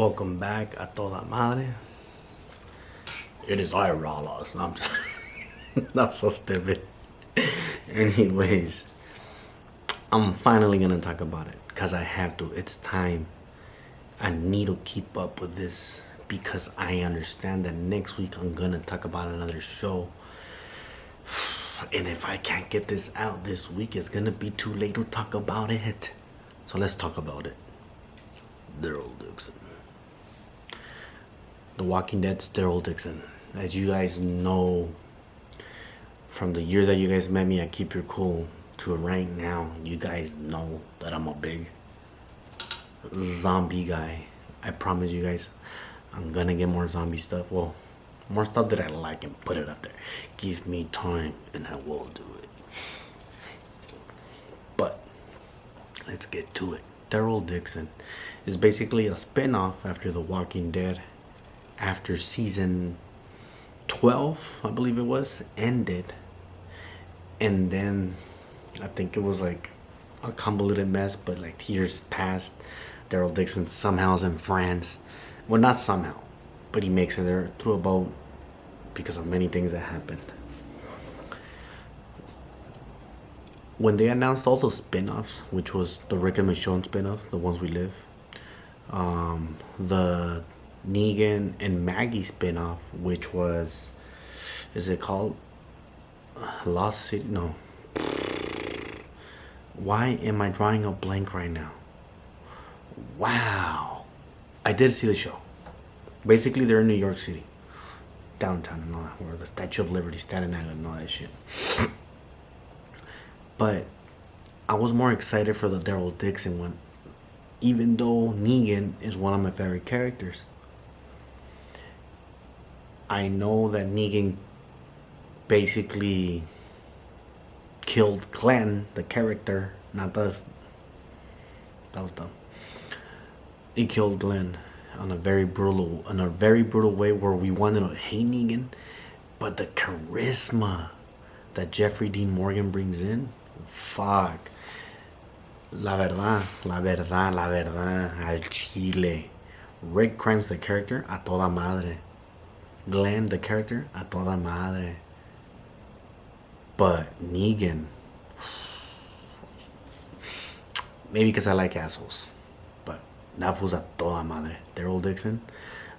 Welcome back a toda madre. It is I, Ralas. No, I'm just not so stupid. Anyways, I'm finally gonna talk about it because I have to. It's time. I need to keep up with this because I understand that next week I'm gonna talk about another show. And if I can't get this out this week, it's gonna be too late to talk about it. So let's talk about it. Daryl Dixon. The Walking Dead's Daryl Dixon. As you guys know, from the year that you guys met me at Keep Your Cool to right now, you guys know that I'm a big zombie guy. I promise you guys, I'm gonna get more zombie stuff. Well, more stuff that I like and put it up there. Give me time and I will do it. But let's get to it. Daryl Dixon is basically a spin-off after The Walking Dead. After season 12, I believe it was, ended. And then I think it was like a convoluted mess, but like years passed. Daryl Dixon somehow is in France. Well, not somehow, but he makes it there through a boat because of many things that happened. When they announced all the spin-offs, which was the Rick and Michonne spin-off, The Ones We Live, the Negan and Maggie spin-off, which was, is it called Lost City? No. Why am I drawing a blank right now? Wow. I did see the show. Basically, they're in New York City, downtown and all that, where the Statue of Liberty, Staten Island, and all that shit. But I was more excited for the Daryl Dixon one, even though Negan is one of my favorite characters. I know that Negan basically killed Glenn, the character, not us. That was dumb. He killed Glenn on a very brutal way where we wanted to hate Negan, but the charisma that Jeffrey Dean Morgan brings in, fuck. La verdad, al chile. Rick Grimes, the character, a toda madre. Glenn, the character, a toda madre. But Negan, maybe because I like assholes, but that was a toda madre. Daryl Dixon,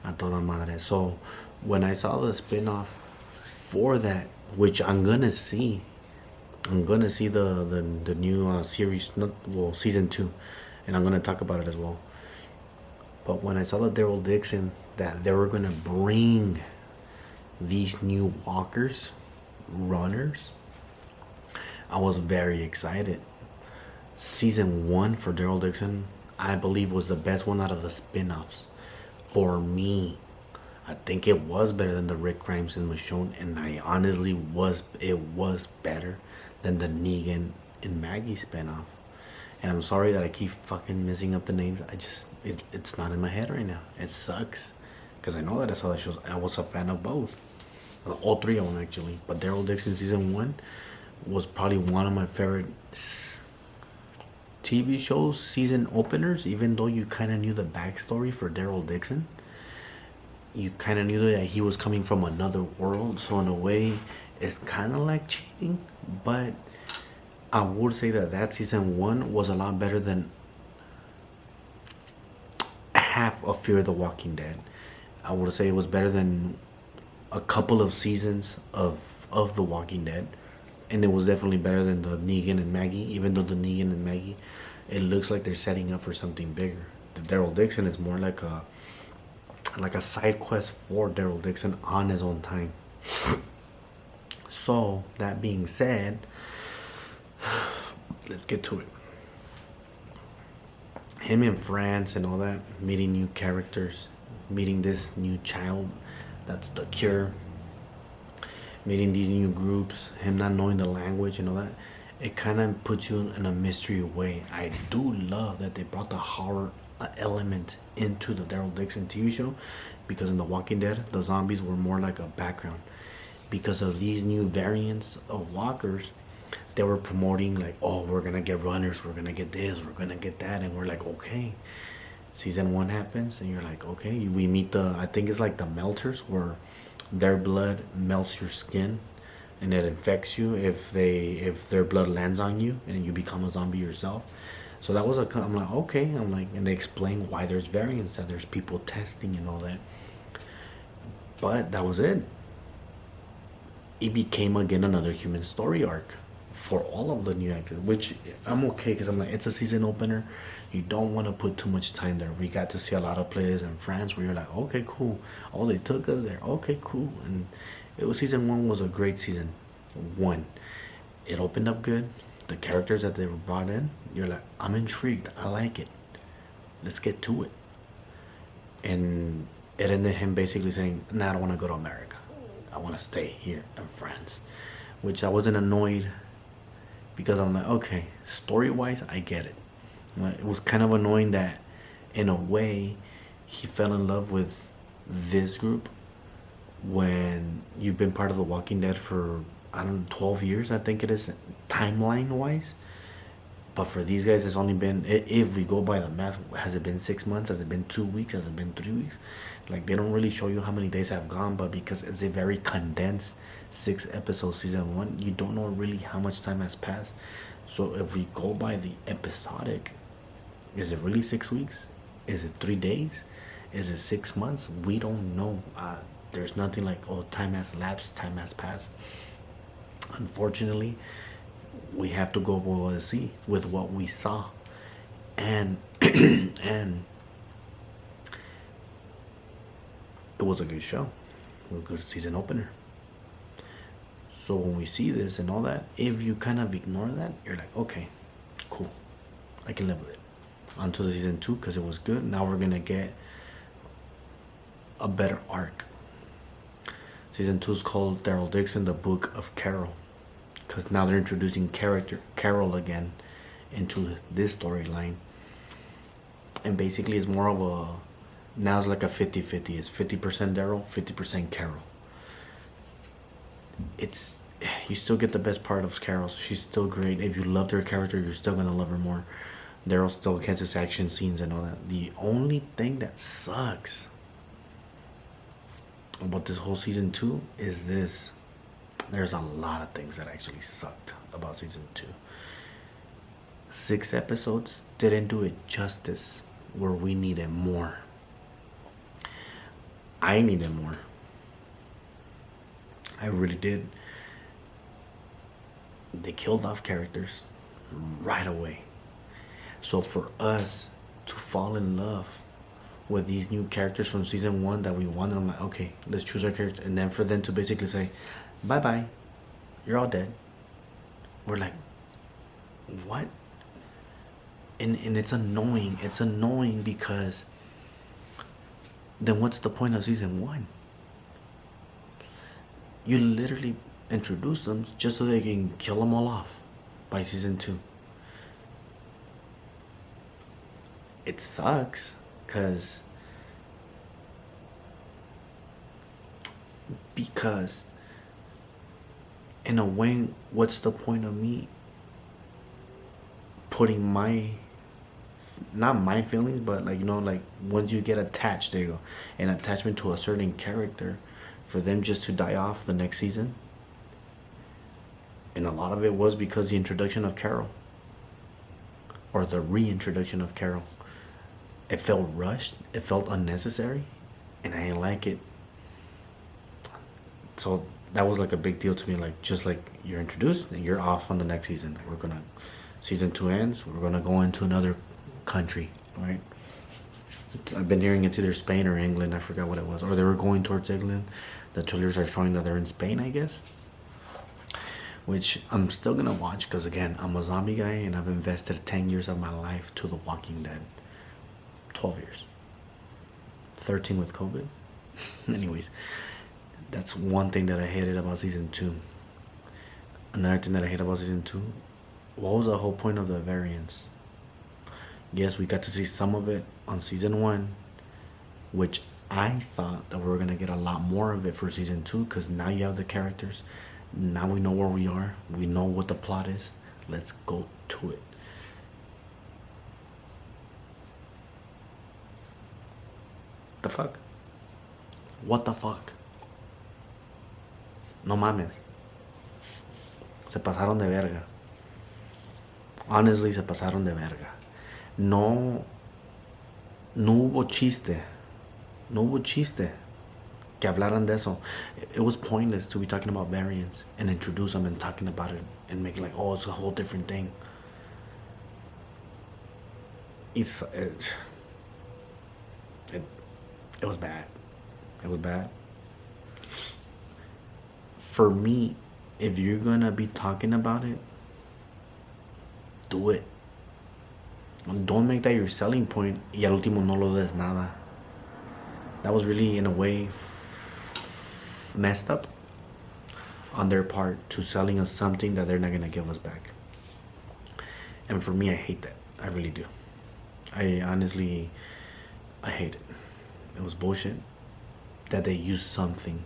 a toda madre. So when I saw the spin-off for that, which I'm gonna see the new series, season 2, and I'm gonna talk about it as well. But when I saw the Daryl Dixon, that they were gonna bring these new walkers, runners, I was very excited. Season 1 for Daryl Dixon, I believe, was the best one out of the spin-offs. For me, I think it was better than the Rick Grimes and Michonne, and I honestly was better than the Negan and Maggie spin-off. And I'm sorry that I keep fucking messing up the names. It's not in my head right now. It sucks. Because I know that I saw the shows. I was a fan of both. All three of them, actually. But Daryl Dixon season 1 was probably one of my favorite TV shows, season openers. Even though you kind of knew the backstory for Daryl Dixon. You kind of knew that he was coming from another world. So in a way, it's kind of like cheating. But I would say that season 1 was a lot better than half of Fear the Walking Dead. I would say it was better than a couple of seasons of The Walking Dead. And it was definitely better than the Negan and Maggie. Even though the Negan and Maggie, it looks like they're setting up for something bigger. The Daryl Dixon is more like a side quest for Daryl Dixon on his own time. So, that being said, let's get to it. Him in France and all that, meeting new characters, meeting this new child that's the cure, meeting these new groups, him not knowing the language and all that, it kind of puts you in a mystery way. I do love that they brought the horror element into the Daryl Dixon TV show, because in The Walking Dead, the zombies were more like a background. Because of these new variants of walkers, they were promoting like, oh, we're gonna get runners, we're gonna get this, we're gonna get that, and we're like, okay. Season 1 happens, and you're like, okay, we meet I think it's like the melters, where their blood melts your skin, and it infects you if their blood lands on you, and you become a zombie yourself. So that was I'm like, okay, I'm like, and they explain why there's variants, that there's people testing and all that. But that was it. It became again another human story arc for all of the new actors, which I'm okay, because I'm like, it's a season opener. You don't want to put too much time there. We got to see a lot of players in France where you're like, okay, cool. Oh, they took us there. Okay, cool. And season 1 was a great season. 1. It opened up good. The characters that they were brought in, you're like, I'm intrigued. I like it. Let's get to it. And it ended him basically saying, nah, I don't want to go to America. I want to stay here in France. Which I wasn't annoyed, because I'm like, okay, story-wise, I get it. It was kind of annoying that, in a way, he fell in love with this group when you've been part of The Walking Dead for, I don't know, 12 years, I think it is, timeline-wise. But for these guys, it's only been, if we go by the math, has it been 6 months? Has it been 2 weeks? Has it been 3 weeks? Like, they don't really show you how many days have gone, but because it's a very condensed 6-episode season 1, you don't know really how much time has passed. So if we go by the episodic, is it really 6 weeks? Is it 3 days? Is it 6 months? We don't know. There's nothing like, oh, time has lapsed, time has passed. Unfortunately, we have to go with what we saw, and and it was a good show. It was a good season opener. So when we see this and all that, if you kind of ignore that, you're like, okay, cool, I can live with it. On to the season 2, because it was good. Now we're gonna get a better arc. Season 2 is called Daryl Dixon, the Book of Carol, because now they're introducing Carol again into this storyline. And basically it's more of a, now it's like a 50-50. It's 50% Daryl, 50% Carol. It's, you still get the best part of Carol. She's still great. If you loved her character, you're still gonna love her more. Daryl still has his action scenes and all that. The only thing that sucks about this whole season 2 is this. There's a lot of things that actually sucked about season 2. 6 episodes didn't do it justice, where we needed more. I needed more. I really did. They killed off characters right away. So for us to fall in love with these new characters from season 1 that we wanted, I'm like, okay, let's choose our character. And then for them to basically say, bye-bye, you're all dead. We're like, what? And it's annoying. It's annoying because then what's the point of season 1? You literally introduce them just so they can kill them all off by season 2. It sucks because in a way, what's the point of me putting not my feelings, but like, you know, like once you get attached, there you go, an attachment to a certain character, for them just to die off the next season. And a lot of it was because the introduction of Carol, or the reintroduction of Carol. It felt rushed, it felt unnecessary, and I didn't like it. So that was like a big deal to me. Like, just like, you're introduced and you're off on the next season. Season 2 ends, we're gonna go into another country, right? I've been hearing it's either Spain or England, I forgot what it was. Or they were going towards England. The trailers are showing that they're in Spain, I guess. Which I'm still gonna watch, because again, I'm a zombie guy and I've invested 10 years of my life to The Walking Dead. 12 years. 13 with COVID. Anyways, that's one thing that I hated about season 2. Another thing that I hate about season 2, what was the whole point of the variants? Yes, we got to see some of it on season 1, which I thought that we were going to get a lot more of it for season 2, because now you have the characters. Now we know where we are. We know what the plot is. Let's go to it. fuck? What the fuck? No mames. Se pasaron de verga. Honestly, se pasaron de verga. No hubo chiste. No hubo chiste que hablaran de eso. It was pointless to be talking about variants and introduce them and talking about it and make it like, oh, it's a whole different thing. It was bad. It was bad. For me, if you're gonna be talking about it, do it. Don't make that your selling point y al último no lo des nada. That was really, in a way, messed up on their part to selling us something that they're not gonna give us back. And for me, I hate that. I really do. I honestly hate it. It was bullshit that they used something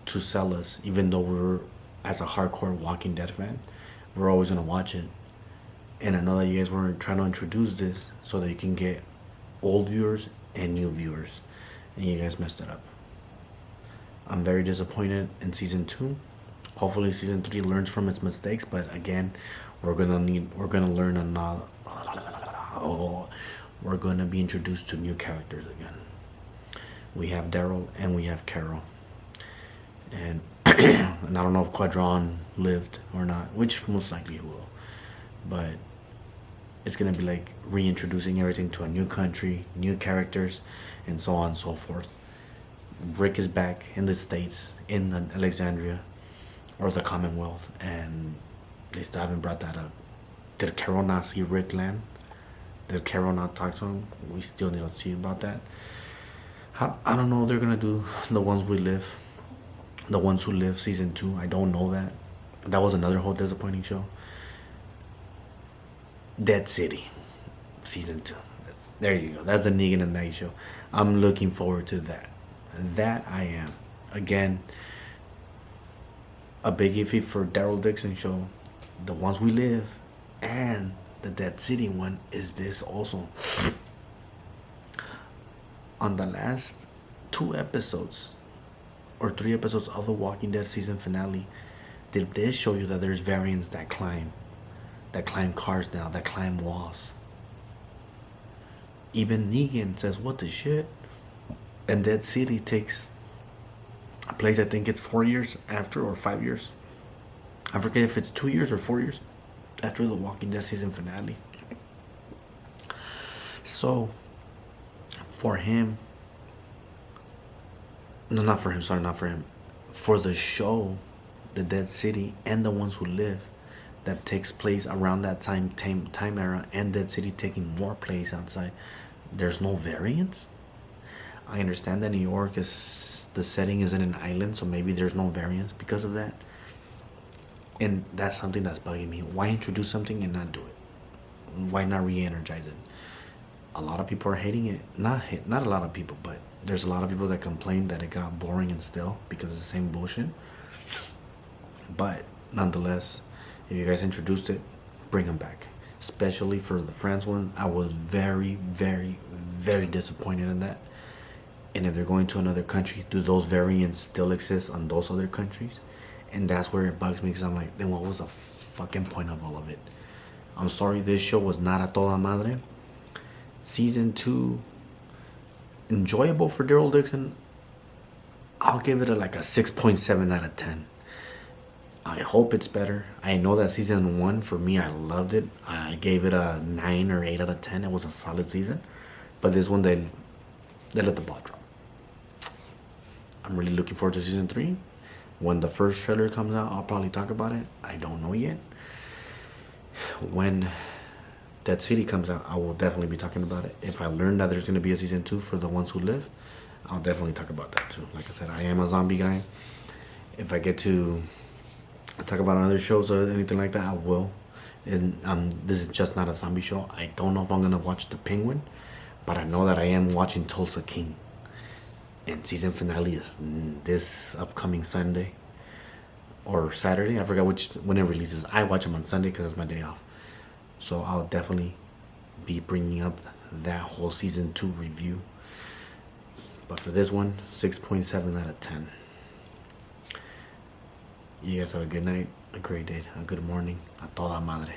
to sell us, even though we're, as a hardcore Walking Dead fan, we're always gonna watch it. And I know that you guys were trying to introduce this so that you can get old viewers and new viewers, and you guys messed it up. I'm very disappointed in season 2. Hopefully season 3 learns from its mistakes, but again, we're gonna learn we're gonna be introduced to new characters again. We have Daryl and we have Carol, and and I don't know if Quadron lived or not, which most likely he will, but it's gonna be like reintroducing everything to a new country, new characters, and so on and so forth. Rick is back in the States, in Alexandria, or the Commonwealth, and they still haven't brought that up. Did Carol not see Rick land? Did Carol not talk to him? We still need to see about that. I don't know if they're gonna do The Ones Who Live season 2. I don't know that. That was another whole disappointing show. Dead City season 2. There you go. That's the Negan and Night show. I'm looking forward to that. That I am. Again, a big iffy for Daryl Dixon show. The Ones We Live and the Dead City one is this also. On the last 2 episodes or 3 episodes of the Walking Dead season finale, did this show you that there's variants that climb cars now, that climb walls? Even Negan says, what the shit? And Dead City takes a place, I think it's 4 years after, or 5 years. I forget if it's 2 years or 4 years after the Walking Dead season finale. So, for him, no, not for him, sorry, not for him. For the show, The Dead City and The Ones Who Live, that takes place around that time era, and Dead City taking more place outside, there's no variants? I understand that New York is, the setting is in an island, so maybe there's no variants because of that. And that's something that's bugging me. Why introduce something and not do it? Why not re-energize it? A lot of people are hating it. Not a lot of people, but there's a lot of people that complain that it got boring and stale because it's the same bullshit. But nonetheless, if you guys introduced it, bring them back. Especially for the France one, I was very, very, very disappointed in that. And if they're going to another country, do those variants still exist on those other countries? And that's where it bugs me, because I'm like, then what was the fucking point of all of it? I'm sorry, this show was not a toda madre. Season 2, enjoyable for Daryl Dixon. I'll give it a 6.7 out of 10. I hope it's better. I know that season 1, for me, I loved it. I gave it a 9 or 8 out of 10. It was a solid season. But this one, they let the ball drop. I'm really looking forward to season 3. When the first trailer comes out, I'll probably talk about it. I don't know yet. When Dead City comes out, I will definitely be talking about it. If I learn that there's going to be a season 2 for The Ones Who Live, I'll definitely talk about that too. Like I said, I am a zombie guy. If I get to talk about other shows or anything like that, I will. And this is just not a zombie show. I don't know if I'm going to watch The Penguin, but I know that I am watching Tulsa King. And season finale is this upcoming Sunday or Saturday. I forgot when it releases. I watch them on Sunday because it's my day off. So I'll definitely be bringing up that whole season 2 review. But for this one, 6.7 out of 10. You guys have a good night, a great day, a good morning. A toda madre.